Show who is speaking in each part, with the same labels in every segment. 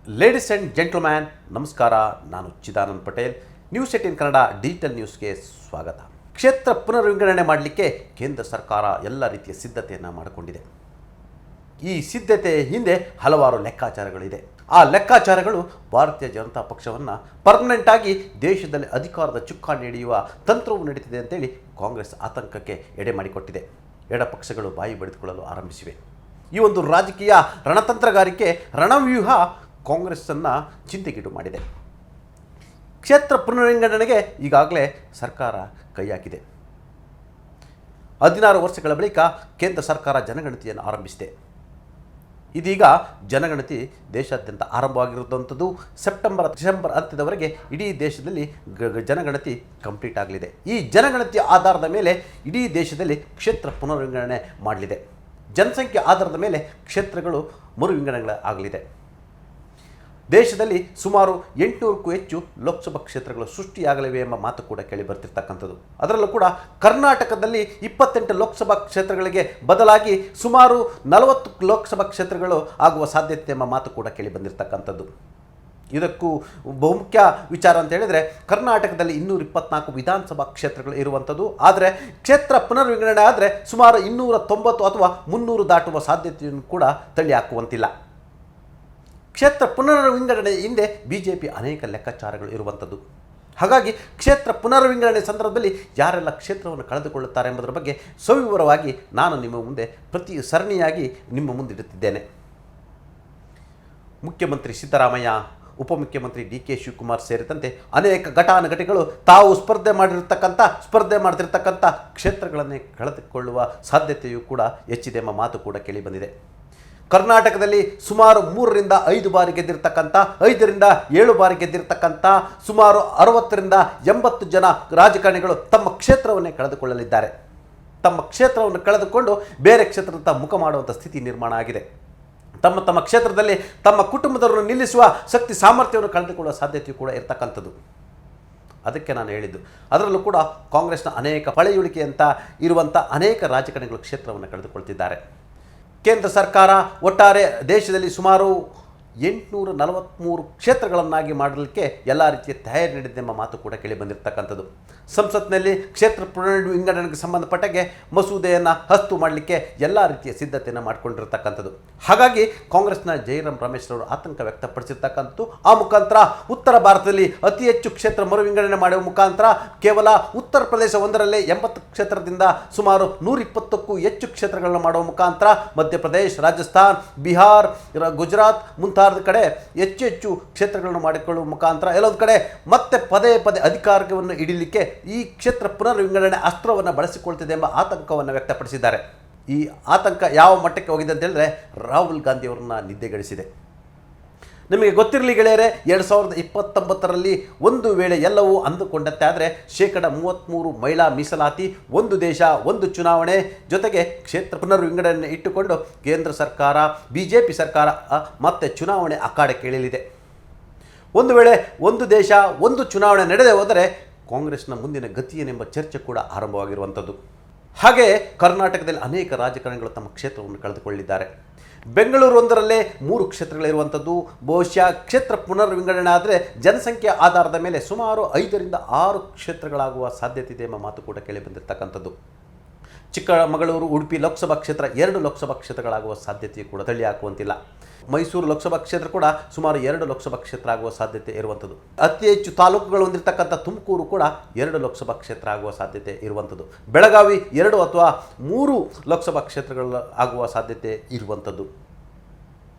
Speaker 1: Ladies and gentleman ನಮಸ್ಕಾರ. ನಾನು Chidanand Patel. News 18 Kannada digital ನ್ಯೂಸ್ಗೆ ಸ್ವಾಗತ. ಕ್ಷೇತ್ರ ಪುನರ್ವಿಂಗಡಣೆ ಮಾಡಲಿಕ್ಕೆ ಕೇಂದ್ರ ಸರ್ಕಾರ ಎಲ್ಲ ರೀತಿಯ ಸಿದ್ಧತೆಯನ್ನು ಮಾಡಿಕೊಂಡಿದೆ. ಈ ಸಿದ್ಧತೆ ಹಿಂದೆ ಹಲವಾರು ಲೆಕ್ಕಾಚಾರಗಳಿದೆ. ಆ ಲೆಕ್ಕಾಚಾರಗಳು ಭಾರತೀಯ ಜನತಾ ಪಕ್ಷವನ್ನು ಪರ್ಮನೆಂಟ್ ಆಗಿ ದೇಶದಲ್ಲಿ ಅಧಿಕಾರದ ಚುಕ್ಕಾಣಿ ಹಿಡಿಯುವ ತಂತ್ರವು ನಡೀತಿದೆ ಅಂತೇಳಿ ಕಾಂಗ್ರೆಸ್ ಆತಂಕಕ್ಕೆ ಎಡೆ ಮಾಡಿಕೊಟ್ಟಿದೆ. ಎಡಪಕ್ಷಗಳು ಬಾಯಿ ಬಡಿದುಕೊಳ್ಳಲು ಆರಂಭಿಸಿವೆ. ಈ ಒಂದು ರಾಜಕೀಯ ರಣತಂತ್ರಗಾರಿಕೆ ರಣವ್ಯೂಹ ಕಾಂಗ್ರೆಸ್ಸನ್ನು ಚಿಂತೆಗೀಡು ಮಾಡಿದೆ. ಕ್ಷೇತ್ರ ಪುನರ್ವಿಂಗಡಣೆಗೆ ಈಗಾಗಲೇ ಸರ್ಕಾರ ಕೈ ಹಾಕಿದೆ. 16 ವರ್ಷಗಳ ಬಳಿಕ ಕೇಂದ್ರ ಸರ್ಕಾರ ಜನಗಣತಿಯನ್ನು ಆರಂಭಿಸಿದೆ. ಇದೀಗ ಜನಗಣತಿ ದೇಶಾದ್ಯಂತ ಆರಂಭವಾಗಿರುವಂಥದ್ದು. ಡಿಸೆಂಬರ್ ಅಂತ್ಯದವರೆಗೆ ಇಡೀ ದೇಶದಲ್ಲಿ ಜನಗಣತಿ ಕಂಪ್ಲೀಟ್ ಆಗಲಿದೆ. ಈ ಜನಗಣತಿ ಆಧಾರದ ಮೇಲೆ ಇಡೀ ದೇಶದಲ್ಲಿ ಕ್ಷೇತ್ರ ಪುನರ್ವಿಂಗಡಣೆ ಮಾಡಲಿದೆ. ಜನಸಂಖ್ಯೆ ಆಧಾರದ ಮೇಲೆ ಕ್ಷೇತ್ರಗಳು ಮರುವಿಂಗಡಣೆಗಳಾಗಲಿದೆ. ದೇಶದಲ್ಲಿ ಸುಮಾರು 800ಕ್ಕೂ ಹೆಚ್ಚು ಲೋಕಸಭಾ ಕ್ಷೇತ್ರಗಳು ಸೃಷ್ಟಿಯಾಗಲಿವೆ ಎಂಬ ಮಾತು ಕೂಡ ಕೇಳಿ ಬರ್ತಿರ್ತಕ್ಕಂಥದ್ದು. ಅದರಲ್ಲೂ ಕೂಡ ಕರ್ನಾಟಕದಲ್ಲಿ 28 ಲೋಕಸಭಾ ಕ್ಷೇತ್ರಗಳಿಗೆ ಬದಲಾಗಿ ಸುಮಾರು 40 ಲೋಕಸಭಾ ಕ್ಷೇತ್ರಗಳು ಆಗುವ ಸಾಧ್ಯತೆ ಎಂಬ ಮಾತು ಕೂಡ ಕೇಳಿ ಬಂದಿರತಕ್ಕಂಥದ್ದು. ಇದಕ್ಕೂ ಬಹುಮುಖ್ಯ ವಿಚಾರ ಅಂತ ಹೇಳಿದರೆ ಕರ್ನಾಟಕದಲ್ಲಿ 224 ವಿಧಾನಸಭಾ ಕ್ಷೇತ್ರಗಳು ಇರುವಂಥದ್ದು. ಆದರೆ ಕ್ಷೇತ್ರ ಪುನರ್ವಿಂಗಡಣೆ ಆದರೆ ಸುಮಾರು 290 ಅಥವಾ 300 ದಾಟುವ ಸಾಧ್ಯತೆಯನ್ನು ಕೂಡ ತಳ್ಳಿ ಹಾಕುವಂತಿಲ್ಲ. ಕ್ಷೇತ್ರ ಪುನರ್ವಿಂಗಡಣೆ ಹಿಂದೆ ಬಿಜೆಪಿ ಅನೇಕ ಲೆಕ್ಕಾಚಾರಗಳು ಇರುವಂಥದ್ದು. ಹಾಗಾಗಿ ಕ್ಷೇತ್ರ ಪುನರ್ವಿಂಗಡಣೆ ಸಂದರ್ಭದಲ್ಲಿ ಯಾರೆಲ್ಲ ಕ್ಷೇತ್ರವನ್ನು ಕಳೆದುಕೊಳ್ಳುತ್ತಾರೆ ಎಂಬುದರ ಬಗ್ಗೆ ಸವಿವರವಾಗಿ ನಾನು ನಿಮ್ಮ ಮುಂದೆ ಪ್ರತಿ ಸರಣಿಯಾಗಿ ನಿಮ್ಮ ಮುಂದಿಡುತ್ತಿದ್ದೇನೆ. ಮುಖ್ಯಮಂತ್ರಿ ಸಿದ್ದರಾಮಯ್ಯ, ಉಪಮುಖ್ಯಮಂತ್ರಿ ಡಿ.ಕೆ. ಶಿವಕುಮಾರ್ ಸೇರಿದಂತೆ ಅನೇಕ ಘಟಾನುಘಟಿಗಳು ತಾವು ಸ್ಪರ್ಧೆ ಮಾಡ್ತಿರ್ತಕ್ಕಂಥ ಕ್ಷೇತ್ರಗಳನ್ನೇ ಕಳೆದುಕೊಳ್ಳುವ ಸಾಧ್ಯತೆಯೂ ಕೂಡ ಹೆಚ್ಚಿದೆ ಎಂಬ ಮಾತು ಕೂಡ ಕೇಳಿ ಬಂದಿದೆ. ಕರ್ನಾಟಕದಲ್ಲಿ ಸುಮಾರು 3 ರಿಂದ 5 ಬಾರಿ ಗೆದ್ದಿರ್ತಕ್ಕಂಥ, 5 ರಿಂದ 7 ಬಾರಿ ಗೆದ್ದಿರ್ತಕ್ಕಂಥ ಸುಮಾರು 60 ರಿಂದ 80 ಜನ ರಾಜಕಾರಣಿಗಳು ತಮ್ಮ ಕ್ಷೇತ್ರವನ್ನೇ ಕಳೆದುಕೊಳ್ಳಲಿದ್ದಾರೆ. ತಮ್ಮ ಕ್ಷೇತ್ರವನ್ನು ಕಳೆದುಕೊಂಡು ಬೇರೆ ಕ್ಷೇತ್ರದ ಮುಖ ಮಾಡುವಂಥ ಸ್ಥಿತಿ ನಿರ್ಮಾಣ ಆಗಿದೆ. ತಮ್ಮ ಕ್ಷೇತ್ರದಲ್ಲಿ ತಮ್ಮ ಕುಟುಂಬದವರನ್ನು ನಿಲ್ಲಿಸುವ ಶಕ್ತಿ ಸಾಮರ್ಥ್ಯವನ್ನು ಕಳೆದುಕೊಳ್ಳುವ ಸಾಧ್ಯತೆಯೂ ಕೂಡ ಇರತಕ್ಕಂಥದ್ದು. ಅದಕ್ಕೆ ನಾನು ಹೇಳಿದ್ದು. ಅದರಲ್ಲೂ ಕೂಡ ಕಾಂಗ್ರೆಸ್ನ ಅನೇಕ ಪಳೆಯುಳಿಕೆ ಅಂತ ಇರುವಂಥ ಅನೇಕ ರಾಜಕಾರಣಿಗಳು ಕ್ಷೇತ್ರವನ್ನು ಕಳೆದುಕೊಳ್ತಿದ್ದಾರೆ. ಕೇಂದ್ರ ಸರ್ಕಾರ ಒಟ್ಟಾರೆ ದೇಶದಲ್ಲಿ ಸುಮಾರು 843 ಕ್ಷೇತ್ರಗಳನ್ನಾಗಿ ಮಾಡಲಿಕ್ಕೆ ಎಲ್ಲ ರೀತಿಯ ತಯಾರಿ ನಡೆದಿದೆ ಎಂಬ ಮಾತು ಕೂಡ ಕೇಳಿ ಬಂದಿರತಕ್ಕಂಥದ್ದು. ಸಂಸತ್ನಲ್ಲಿ ಕ್ಷೇತ್ರ ಪುನರ್ವಿಂಗಡಣೆಗೆ ಸಂಬಂಧಪಟ್ಟಾಗೆ ಮಸೂದೆಯನ್ನು ಹಸ್ತು ಮಾಡಲಿಕ್ಕೆ ಎಲ್ಲ ರೀತಿಯ ಸಿದ್ಧತೆಯನ್ನು ಮಾಡಿಕೊಂಡಿರ್ತಕ್ಕಂಥದ್ದು. ಹಾಗಾಗಿ ಕಾಂಗ್ರೆಸ್ನ ಜೈರಾಮ್ ರಮೇಶ್ ಅವರು ಆತಂಕ ವ್ಯಕ್ತಪಡಿಸಿರ್ತಕ್ಕಂಥದ್ದು. ಆ ಮುಖಾಂತರ ಉತ್ತರ ಭಾರತದಲ್ಲಿ ಅತಿ ಹೆಚ್ಚು ಕ್ಷೇತ್ರ ಮರುವಿಂಗಡಣೆ ಮಾಡುವ ಮುಖಾಂತರ ಕೇವಲ ಉತ್ತರ ಪ್ರದೇಶ ಒಂದರಲ್ಲೇ 80 ಕ್ಷೇತ್ರದಿಂದ ಸುಮಾರು 120ಕ್ಕೂ ಹೆಚ್ಚು ಕ್ಷೇತ್ರಗಳನ್ನು ಮಾಡುವ ಮುಖಾಂತರ ಮಧ್ಯಪ್ರದೇಶ, ರಾಜಸ್ಥಾನ್, ಬಿಹಾರ್, ಗುಜರಾತ್ ಮುಂತಾದ ಕಡೆ ಹೆಚ್ಚು ಕ್ಷೇತ್ರಗಳನ್ನು ಮಾಡಿಕೊಳ್ಳುವ ಮುಖಾಂತರ ಎಲ್ಲೊಂದು ಕಡೆ ಮತ್ತೆ ಪದೇ ಅಧಿಕಾರವನ್ನು ಹಿಡಿಯಲಿಕ್ಕೆ ಈ ಕ್ಷೇತ್ರ ಪುನರ್ವಿಂಗಡಣೆ ಅಸ್ತ್ರವನ್ನು ಬಳಸಿಕೊಳ್ತಿದೆ ಎಂಬ ಆತಂಕವನ್ನು ವ್ಯಕ್ತಪಡಿಸಿದ್ದಾರೆ. ಈ ಆತಂಕ ಯಾವ ಮಟ್ಟಕ್ಕೆ ಹೋಗಿದೆ ಅಂತ ಹೇಳಿದ್ರೆ ರಾಹುಲ್ ಗಾಂಧಿ ಅವರನ್ನ ನಿದ್ದೆಗೆಡಿಸಿದೆ. ನಿಮಗೆ ಗೊತ್ತಿರಲಿ ಗೆಳೆಯರೆ, 2029ರಲ್ಲಿ ಒಂದು ವೇಳೆ ಎಲ್ಲವೂ ಅಂದುಕೊಂಡಂತೆ ಆದರೆ 33% ಮಹಿಳಾ ಮೀಸಲಾತಿ, ಒಂದು ದೇಶ ಒಂದು ಚುನಾವಣೆ ಜೊತೆಗೆ ಕ್ಷೇತ್ರ ಪುನರ್ವಿಂಗಡಣೆ ಇಟ್ಟುಕೊಂಡು ಕೇಂದ್ರ ಸರ್ಕಾರ, ಬಿಜೆಪಿ ಸರ್ಕಾರ ಮತ್ತೆ ಚುನಾವಣೆ ಅಖಾಡಕ್ಕೆ ಇಳಿಯಲಿದೆ. ಒಂದು ವೇಳೆ ಒಂದು ದೇಶ ಒಂದು ಚುನಾವಣೆ ನಡೆದೇ ಹೋದರೆ ಕಾಂಗ್ರೆಸ್ನ ಮುಂದಿನ ಗತಿಯೇನೆಂಬ ಚರ್ಚೆ ಕೂಡ ಆರಂಭವಾಗಿರುವಂಥದ್ದು. ಹಾಗೆ ಕರ್ನಾಟಕದಲ್ಲಿ ಅನೇಕ ರಾಜಕಾರಣಿಗಳು ತಮ್ಮ ಕ್ಷೇತ್ರವನ್ನು ಕಳೆದುಕೊಳ್ಳಿದ್ದಾರೆ. ಬೆಂಗಳೂರು ಒಂದರಲ್ಲೇ 3 ಕ್ಷೇತ್ರಗಳಿರುವಂಥದ್ದು. ಬಹುಶಃ ಕ್ಷೇತ್ರ ಪುನರ್ವಿಂಗಡಣೆ ಆದರೆ ಜನಸಂಖ್ಯೆ ಆಧಾರದ ಮೇಲೆ ಸುಮಾರು 5 ರಿಂದ 6 ಕ್ಷೇತ್ರಗಳಾಗುವ ಸಾಧ್ಯತೆ ಇದೆ ಎಂಬ ಮಾತು ಕೂಡ ಕೇಳಿ ಬಂದಿರತಕ್ಕಂಥದ್ದು. ಚಿಕ್ಕಮಗಳೂರು, ಉಡುಪಿ ಲೋಕಸಭಾ ಕ್ಷೇತ್ರ 2 ಲೋಕಸಭಾ ಕ್ಷೇತ್ರಗಳಾಗುವ ಸಾಧ್ಯತೆ ಕೂಡ ತಳ್ಳಿ ಹಾಕುವಂತಿಲ್ಲ. ಮೈಸೂರು ಲೋಕಸಭಾ ಕ್ಷೇತ್ರ ಕೂಡ ಸುಮಾರು 2 ಲೋಕಸಭಾ ಕ್ಷೇತ್ರ ಆಗುವ ಸಾಧ್ಯತೆ ಇರುವಂಥದ್ದು. ಅತಿ ಹೆಚ್ಚು ತಾಲೂಕುಗಳು ಹೊಂದಿರತಕ್ಕಂಥ ತುಮಕೂರು ಕೂಡ 2 ಲೋಕಸಭಾ ಕ್ಷೇತ್ರ ಆಗುವ ಸಾಧ್ಯತೆ ಇರುವಂಥದ್ದು. ಬೆಳಗಾವಿ 2 ಅಥವಾ 3 ಲೋಕಸಭಾ ಕ್ಷೇತ್ರಗಳು ಆಗುವ ಸಾಧ್ಯತೆ ಇರುವಂಥದ್ದು.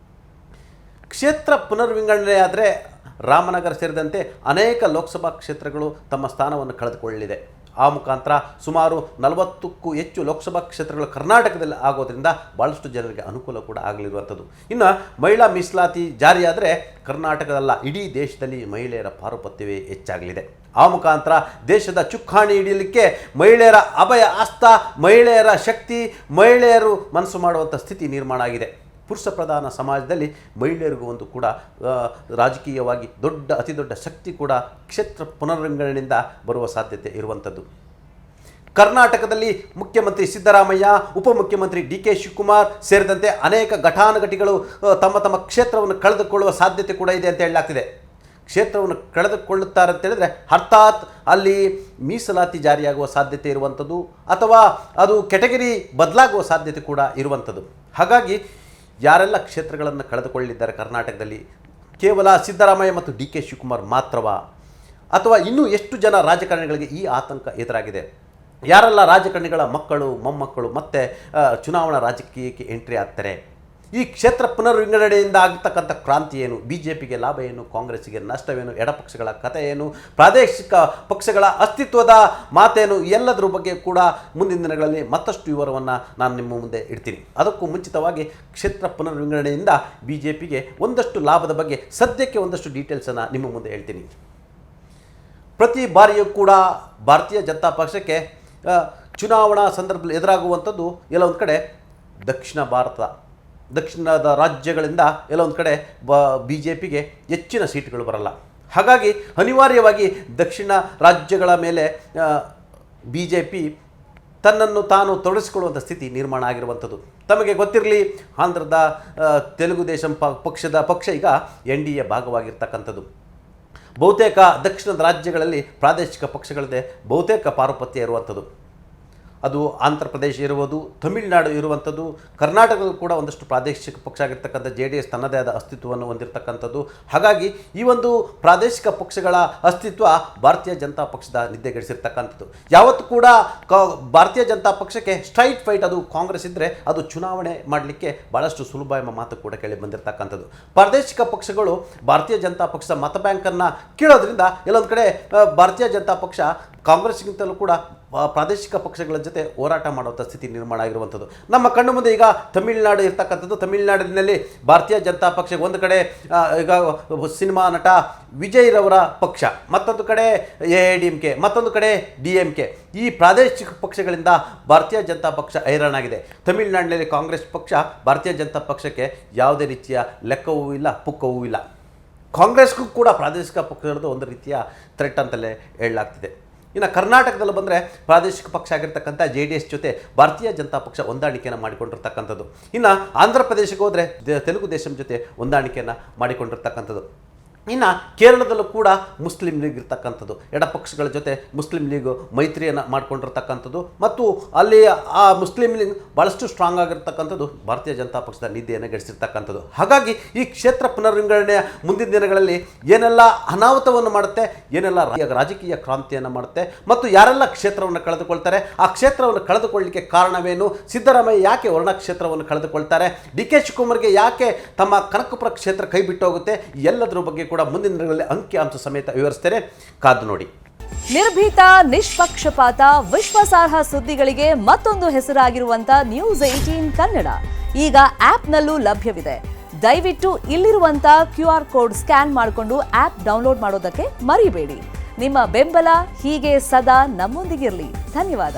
Speaker 1: ಕ್ಷೇತ್ರ ಪುನರ್ವಿಂಗಡಣೆ ಆದರೆ ರಾಮನಗರ ಸೇರಿದಂತೆ ಅನೇಕ ಲೋಕಸಭಾ ಕ್ಷೇತ್ರಗಳು ತಮ್ಮ ಸ್ಥಾನವನ್ನು ಕಳೆದುಕೊಳ್ಳಲಿದೆ. ಆ ಮುಖಾಂತರ ಸುಮಾರು 40ಕ್ಕೂ ಹೆಚ್ಚು ಲೋಕಸಭಾ ಕ್ಷೇತ್ರಗಳು ಕರ್ನಾಟಕದಲ್ಲಿ ಆಗೋದ್ರಿಂದ ಭಾಳಷ್ಟು ಜನರಿಗೆ ಅನುಕೂಲ ಕೂಡ ಆಗಲಿರುವಂಥದ್ದು. ಇನ್ನು ಮಹಿಳಾ ಮೀಸಲಾತಿ ಜಾರಿಯಾದರೆ ಕರ್ನಾಟಕದಲ್ಲ ಇಡೀ ದೇಶದಲ್ಲಿ ಮಹಿಳೆಯರ ಪಾರುಪತ್ಯವೇ ಹೆಚ್ಚಾಗಲಿದೆ. ಆ ಮುಖಾಂತರ ದೇಶದ ಚುಕ್ಕಾಣಿ ಹಿಡಿಯಲಿಕ್ಕೆ ಮಹಿಳೆಯರ ಅಭಯ ಹಸ್ತ, ಮಹಿಳೆಯರ ಶಕ್ತಿ, ಮಹಿಳೆಯರು ಮನಸ್ಸು ಮಾಡುವಂಥ ಸ್ಥಿತಿ ನಿರ್ಮಾಣ ಆಗಿದೆ. ಪುರುಷ ಪ್ರಧಾನ ಸಮಾಜದಲ್ಲಿ ಮಹಿಳೆಯರಿಗೂ ಒಂದು ಕೂಡ ರಾಜಕೀಯವಾಗಿ ಅತಿ ದೊಡ್ಡ ಶಕ್ತಿ ಕೂಡ ಕ್ಷೇತ್ರ ಪುನರ್ವಿಂಗಡಣೆಯಿಂದ ಬರುವ ಸಾಧ್ಯತೆ ಇರುವಂಥದ್ದು. ಕರ್ನಾಟಕದಲ್ಲಿ ಮುಖ್ಯಮಂತ್ರಿ ಸಿದ್ದರಾಮಯ್ಯ, ಉಪಮುಖ್ಯಮಂತ್ರಿ ಡಿ ಕೆ ಶಿವಕುಮಾರ್ ಸೇರಿದಂತೆ ಅನೇಕ ಘಟಾನುಘಟಿಗಳು ತಮ್ಮ ತಮ್ಮ ಕ್ಷೇತ್ರವನ್ನು ಕಳೆದುಕೊಳ್ಳುವ ಸಾಧ್ಯತೆ ಕೂಡ ಇದೆ ಅಂತ ಹೇಳಲಾಗ್ತಿದೆ. ಕ್ಷೇತ್ರವನ್ನು ಕಳೆದುಕೊಳ್ಳುತ್ತಾರೆ ಅಂತ ಹೇಳಿದ್ರೆ ಅರ್ಥಾತ್ ಅಲ್ಲಿ ಮೀಸಲಾತಿ ಜಾರಿಯಾಗುವ ಸಾಧ್ಯತೆ ಇರುವಂಥದ್ದು ಅಥವಾ ಅದು ಕೆಟಗರಿ ಬದಲಾಗುವ ಸಾಧ್ಯತೆ ಕೂಡ ಇರುವಂಥದ್ದು. ಹಾಗಾಗಿ ಯಾರೆಲ್ಲ ಕ್ಷೇತ್ರಗಳನ್ನು ಕಳೆದುಕೊಳ್ಳಿದ್ದಾರೆ ಕರ್ನಾಟಕದಲ್ಲಿ ಕೇವಲ ಸಿದ್ದರಾಮಯ್ಯ ಮತ್ತು ಡಿ ಕೆ ಶಿವಕುಮಾರ್ ಮಾತ್ರವಾ ಅಥವಾ ಇನ್ನೂ ಎಷ್ಟು ಜನ ರಾಜಕಾರಣಿಗಳಿಗೆ ಈ ಆತಂಕ ಎದುರಾಗಿದೆ? ಯಾರೆಲ್ಲ ರಾಜಕಾರಣಿಗಳ ಮಕ್ಕಳು ಮೊಮ್ಮಕ್ಕಳು ಮತ್ತೆ ಚುನಾವಣಾ ರಾಜಕೀಯಕ್ಕೆ ಎಂಟ್ರಿ ಆಗ್ತಾರೆ? ಈ ಕ್ಷೇತ್ರ ಪುನರ್ವಿಂಗಡಣೆಯಿಂದ ಆಗತಕ್ಕಂಥ ಕ್ರಾಂತಿ ಏನು? ಬಿ ಜೆ ಪಿಗೆ ಲಾಭ ಏನು? ಕಾಂಗ್ರೆಸ್ಸಿಗೆ ನಷ್ಟವೇನು? ಎಡಪಕ್ಷಗಳ ಕಥೆ ಏನು? ಪ್ರಾದೇಶಿಕ ಪಕ್ಷಗಳ ಅಸ್ತಿತ್ವದ ಮಾತೇನು? ಎಲ್ಲದರ ಬಗ್ಗೆ ಕೂಡ ಮುಂದಿನ ದಿನಗಳಲ್ಲಿ ಮತ್ತಷ್ಟು ವಿವರವನ್ನು ನಾನು ನಿಮ್ಮ ಮುಂದೆ ಇಡ್ತೀನಿ. ಅದಕ್ಕೂ ಮುಂಚಿತವಾಗಿ ಕ್ಷೇತ್ರ ಪುನರ್ವಿಂಗಡಣೆಯಿಂದ ಬಿ ಜೆ ಪಿಗೆ ಒಂದಷ್ಟು ಲಾಭದ ಬಗ್ಗೆ ಸದ್ಯಕ್ಕೆ ಒಂದಷ್ಟು ಡೀಟೇಲ್ಸನ್ನು ನಿಮ್ಮ ಮುಂದೆ ಹೇಳ್ತೀನಿ. ಪ್ರತಿ ಬಾರಿಯೂ ಕೂಡ ಭಾರತೀಯ ಜನತಾ ಪಕ್ಷಕ್ಕೆ ಚುನಾವಣಾ ಸಂದರ್ಭದಲ್ಲಿ ಎದುರಾಗುವಂಥದ್ದು ಎಲ್ಲ ಒಂದು ಕಡೆ ದಕ್ಷಿಣದ ರಾಜ್ಯಗಳಿಂದ ಎಲ್ಲ ಒಂದು ಕಡೆ ಬಿ ಜೆ ಪಿಗೆ ಹೆಚ್ಚಿನ ಸೀಟುಗಳು ಬರಲ್ಲ. ಹಾಗಾಗಿ ಅನಿವಾರ್ಯವಾಗಿ ದಕ್ಷಿಣ ರಾಜ್ಯಗಳ ಮೇಲೆ ಬಿ ಜೆ ಪಿ ತನ್ನನ್ನು ತಾನು ತೊಡಗಿಸಿಕೊಳ್ಳುವಂಥ ಸ್ಥಿತಿ ನಿರ್ಮಾಣ ಆಗಿರುವಂಥದ್ದು. ತಮಗೆ ಗೊತ್ತಿರಲಿ, ಆಂಧ್ರದ ತೆಲುಗು ದೇಶಂ ಪಕ್ಷ ಈಗ ಎನ್ ಡಿ ಎ ಭಾಗವಾಗಿರ್ತಕ್ಕಂಥದ್ದು. ಬಹುತೇಕ ದಕ್ಷಿಣದ ರಾಜ್ಯಗಳಲ್ಲಿ ಪ್ರಾದೇಶಿಕ ಪಕ್ಷಗಳದೇ ಬಹುತೇಕ ಪಾರುಪತ್ಯ ಇರುವಂಥದ್ದು. ಅದು ಆಂಧ್ರ ಪ್ರದೇಶ ಇರುವುದು, ತಮಿಳುನಾಡು ಇರುವಂಥದ್ದು, ಕರ್ನಾಟಕದಲ್ಲೂ ಕೂಡ ಒಂದಷ್ಟು ಪ್ರಾದೇಶಿಕ ಪಕ್ಷ ಆಗಿರ್ತಕ್ಕಂಥ JDS ತನ್ನದೇ ಆದ ಅಸ್ತಿತ್ವವನ್ನು ಹೊಂದಿರತಕ್ಕಂಥದ್ದು. ಹಾಗಾಗಿ ಈ ಒಂದು ಪ್ರಾದೇಶಿಕ ಪಕ್ಷಗಳ ಅಸ್ತಿತ್ವ ಭಾರತೀಯ ಜನತಾ ಪಕ್ಷದ ನಿದ್ದೆಗೆಡಿಸಿರ್ತಕ್ಕಂಥದ್ದು. ಯಾವತ್ತೂ ಕೂಡ ಭಾರತೀಯ ಜನತಾ ಪಕ್ಷಕ್ಕೆ ಸ್ಟ್ರೈಟ್ ಫೈಟ್ ಅದು ಕಾಂಗ್ರೆಸ್ ಇದ್ದರೆ ಅದು ಚುನಾವಣೆ ಮಾಡಲಿಕ್ಕೆ ಭಾಳಷ್ಟು ಸುಲಭ ಎಂಬ ಮಾತು ಕೂಡ ಕೇಳಿ ಬಂದಿರತಕ್ಕಂಥದ್ದು. ಪ್ರಾದೇಶಿಕ ಪಕ್ಷಗಳು ಭಾರತೀಯ ಜನತಾ ಪಕ್ಷದ ಮತ ಬ್ಯಾಂಕನ್ನು ಕೀಳೋದ್ರಿಂದ ಎಲ್ಲೊಂದು ಕಡೆ ಭಾರತೀಯ ಜನತಾ ಪಕ್ಷ ಕಾಂಗ್ರೆಸ್ಗಿಂತಲೂ ಕೂಡ ಪ್ರಾದೇಶಿಕ ಪಕ್ಷಗಳ ಜೊತೆ ಹೋರಾಟ ಮಾಡುವಂಥ ಸ್ಥಿತಿ ನಿರ್ಮಾಣ ಆಗಿರುವಂಥದ್ದು ನಮ್ಮ ಕಣ್ಣು ಮುಂದೆ ಈಗ ತಮಿಳುನಾಡು ಇರ್ತಕ್ಕಂಥದ್ದು. ತಮಿಳುನಾಡಿನಲ್ಲಿ ಭಾರತೀಯ ಜನತಾ ಪಕ್ಷಕ್ಕೆ ಒಂದು ಕಡೆ ಈಗ ಸಿನಿಮಾ ನಟ ವಿಜಯ್ರವರ ಪಕ್ಷ, ಮತ್ತೊಂದು ಕಡೆ AIDMK, ಮತ್ತೊಂದು ಕಡೆ DMK. ಈ ಪ್ರಾದೇಶಿಕ ಪಕ್ಷಗಳಿಂದ ಭಾರತೀಯ ಜನತಾ ಪಕ್ಷ ಹೈರಾಣಾಗಿದೆ. ತಮಿಳುನಾಡಿನಲ್ಲಿ ಕಾಂಗ್ರೆಸ್ ಪಕ್ಷ ಭಾರತೀಯ ಜನತಾ ಪಕ್ಷಕ್ಕೆ ಯಾವುದೇ ರೀತಿಯ ಲೆಕ್ಕವೂ ಇಲ್ಲ, ಪುಕ್ಕವೂ ಇಲ್ಲ. ಕಾಂಗ್ರೆಸ್ಗೂ ಕೂಡ ಪ್ರಾದೇಶಿಕ ಪಕ್ಷಗಳದ್ದು ಒಂದು ರೀತಿಯ ಥ್ರೆಟ್ ಅಂತಲೇ ಹೇಳಲಾಗ್ತಿದೆ. ಇನ್ನು ಕರ್ನಾಟಕದಲ್ಲಿ ಬಂದರೆ ಪ್ರಾದೇಶಿಕ ಪಕ್ಷ ಆಗಿರ್ತಕ್ಕಂಥ JDS ಜೊತೆ ಭಾರತೀಯ ಜನತಾ ಪಕ್ಷ ಹೊಂದಾಣಿಕೆಯನ್ನು ಮಾಡಿಕೊಂಡಿರ್ತಕ್ಕಂಥದ್ದು. ಇನ್ನು ಆಂಧ್ರ ಪ್ರದೇಶಕ್ಕೆ ಹೋದರೆ ತೆಲುಗು ದೇಶಂ ಜೊತೆ ಹೊಂದಾಣಿಕೆಯನ್ನು ಮಾಡಿಕೊಂಡಿರ್ತಕ್ಕಂಥದ್ದು. ಇನ್ನು ಕೇರಳದಲ್ಲೂ ಕೂಡ ಮುಸ್ಲಿಂ ಲೀಗ್ ಇರ್ತಕ್ಕಂಥದ್ದು, ಎಡಪಕ್ಷಗಳ ಜೊತೆ ಮುಸ್ಲಿಂ ಲೀಗ್ ಮೈತ್ರಿಯನ್ನು ಮಾಡಿಕೊಂಡಿರ್ತಕ್ಕಂಥದ್ದು ಮತ್ತು ಅಲ್ಲಿ ಆ ಮುಸ್ಲಿಂ ಲೀಗ್ ಭಾಳಷ್ಟು ಸ್ಟ್ರಾಂಗ್ ಆಗಿರ್ತಕ್ಕಂಥದ್ದು ಭಾರತೀಯ ಜನತಾ ಪಕ್ಷದ ನಿದ್ದೆಯನ್ನು ಗಳಿಸಿರ್ತಕ್ಕಂಥದ್ದು. ಹಾಗಾಗಿ ಈ ಕ್ಷೇತ್ರ ಪುನರ್ವಿಂಗಡಣೆಯ ಮುಂದಿನ ದಿನಗಳಲ್ಲಿ ಏನೆಲ್ಲ ಅನಾಹುತವನ್ನು ಮಾಡುತ್ತೆ, ಏನೆಲ್ಲ ರಾಜಕೀಯ ಕ್ರಾಂತಿಯನ್ನು ಮಾಡುತ್ತೆ ಮತ್ತು ಯಾರೆಲ್ಲ ಕ್ಷೇತ್ರವನ್ನು ಕಳೆದುಕೊಳ್ತಾರೆ, ಆ ಕ್ಷೇತ್ರವನ್ನು ಕಳೆದುಕೊಳ್ಳಲಿಕ್ಕೆ ಕಾರಣವೇನು, ಸಿದ್ದರಾಮಯ್ಯ ಯಾಕೆ ವರ್ಣ ಕ್ಷೇತ್ರವನ್ನು ಕಳೆದುಕೊಳ್ತಾರೆ, ಡಿ ಕೆ ಶಿವಕುಮಾರ್ಗೆ ಯಾಕೆ ತಮ್ಮ ಕನಕಪುರ ಕ್ಷೇತ್ರ ಕೈ ಬಿಟ್ಟು ಹೋಗುತ್ತೆ, ಎಲ್ಲದರ ಬಗ್ಗೆ ಕೂಡ ಮುಂದಿನ ದಿನಗಳಲ್ಲಿ ಅಂಕಿಅಂಶ ಸಮೇತ ವಿವರಿಸ್ತೇನೆ, ಕಾದು ನೋಡಿ.
Speaker 2: ನಿರ್ಭೀತ, ನಿಷ್ಪಕ್ಷಪಾತ, ವಿಶ್ವಾಸಾರ್ಹ ಸುದ್ದಿಗಳಿಗೆ ಮತ್ತೊಂದು ಹೆಸರಾಗಿರುವಂತ News18 ಕನ್ನಡ ಈಗ ಆಪ್ನಲ್ಲೂ ಲಭ್ಯವಿದೆ. ದಯವಿಟ್ಟು ಇಲ್ಲಿರುವಂತ QR ಕೋಡ್ ಸ್ಕ್ಯಾನ್ ಮಾಡಿಕೊಂಡು ಆಪ್ ಡೌನ್ಲೋಡ್ ಮಾಡೋದಕ್ಕೆ ಮರಿಬೇಡಿ. ನಿಮ್ಮ ಬೆಂಬಲ ಹೀಗೆ ಸದಾ ನಮ್ಮೊಂದಿಗಿರಲಿ. ಧನ್ಯವಾದ.